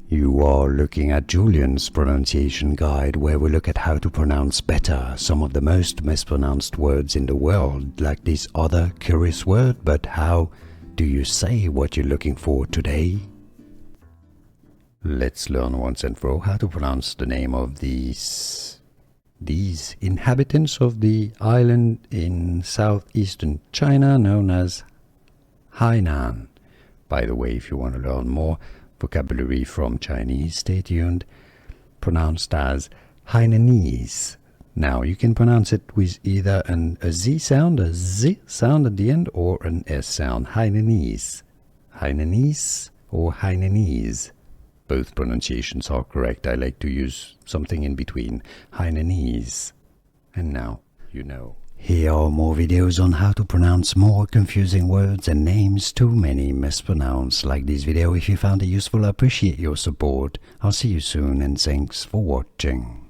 You are looking at Julian's pronunciation guide, where we look at how to pronounce better some of the most mispronounced words in the world, like this other curious word. But how do you say what you're looking for today? Let's learn once and for all how to pronounce the name of these inhabitants of the island in southeastern China known as Hainan. By the way, if you want to learn more vocabulary from Chinese, stay tuned. Pronounced as Hainanese. Now, you can pronounce it with either a Z sound, a Z sound at the end, or an S sound. Hainanese. Hainanese or Hainanese. Both pronunciations are correct. I like to use something in between. Hainanese. And now you know. Here are more videos on how to pronounce more confusing words and names too many mispronounced. Like this video if you found it useful. I appreciate your support. I'll see you soon and thanks for watching.